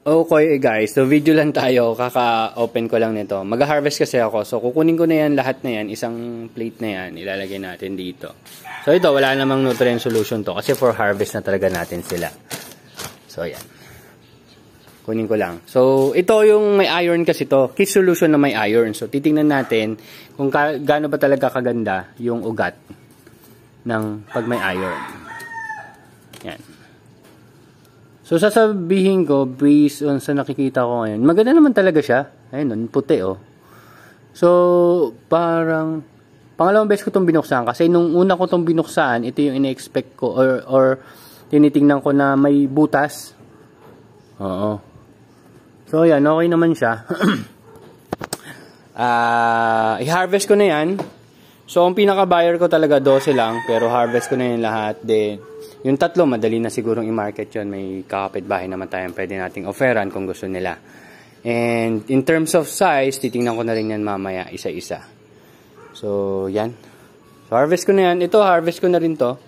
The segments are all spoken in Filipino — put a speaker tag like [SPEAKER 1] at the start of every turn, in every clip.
[SPEAKER 1] Okay guys, so video lang tayo, kaka-open ko lang nito. Mag-harvest kasi ako, so kukunin ko na yan, lahat na yan, isang plate na yan, ilalagay natin dito. So ito, wala namang nutrient solution to, kasi for harvest na talaga natin sila. So yan. Kunin ko lang. So ito yung may iron kasi to, Kiss solution na may iron. So titingnan natin kung gaano ba talaga kaganda yung ugat ng pag may iron. Yan. So, sasabihin ko, based on sa nakikita ko ngayon, maganda naman talaga siya. Ayun, puti, oh. So, parang, pangalawang beses ko itong binuksan. Kasi nung una ko itong binuksan, ito yung ina-expect ko, or tinitingnan ko na may butas. Oo. So, yan, okay naman siya. I-harvest ko na yan. So, ang pinaka-buyer ko talaga 12 lang, pero harvest ko na yan lahat. Then, yung tatlo, madali na sigurong i-market yun. May kakapitbahay naman tayo. Pwede nating offeran kung gusto nila. And in terms of size, titingnan ko na rin yan mamaya, isa-isa. So, yan. So, harvest ko na yan. Ito, harvest ko na rin to.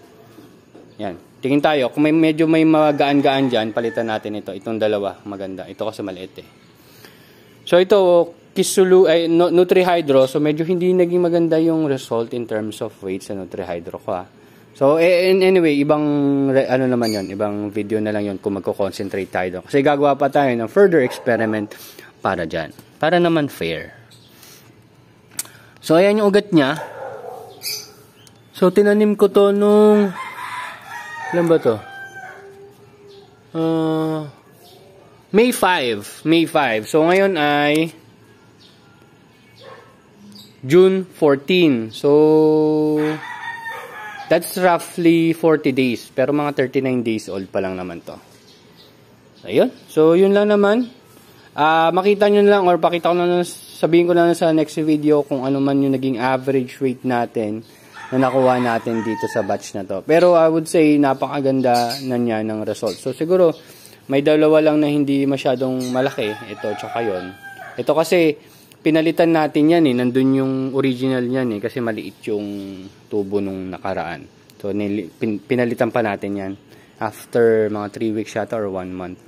[SPEAKER 1] Yan. Tingin tayo. Kung medyo may magaan-gaan dyan, palitan natin ito. Itong dalawa, maganda. Ito kasi maliit eh. So, ito, Nutri-Hydro. So, medyo hindi naging maganda yung result in terms of weight sa Nutri-Hydro ko. So, anyway, ibang, ano naman yon, ibang video na lang yon kung magko-concentrate tayo doon. Kasi gagawa pa tayo ng further experiment para dyan. Para naman fair. So, ayan yung ugat niya. So, tinanim ko to nung, ilan ba to? May 5. May 5. So, ngayon ay June 14. So, that's roughly 40 days. Pero mga 39 days old pa lang naman to. Ayun. So, yun lang naman. Makita nyo lang or pakita ko na sabihin ko na sa next video kung ano man yung naging average weight natin na nakuha natin dito sa batch na to. Pero I would say napakaganda na niya ng result. So, siguro may dalawa lang na hindi masyadong malaki. Ito tsaka yun. Ito kasi pinalitan natin yan eh. Nandun yung original yan eh. Kasi maliit yung tubo nung nakaraan. So, pinalitan pa natin yan. After mga 3 weeks yata or 1 month.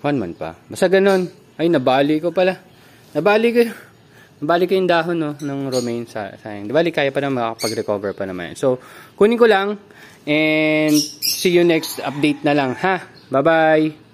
[SPEAKER 1] 1 month pa. Basta ganun. Ay, nabali ko pala. Nabali ko yung dahon no, ng romaine. Sayang. Nabali kaya pa na makapag-recover pa naman. So, kunin ko lang. And see you next update na lang ha. Bye-bye.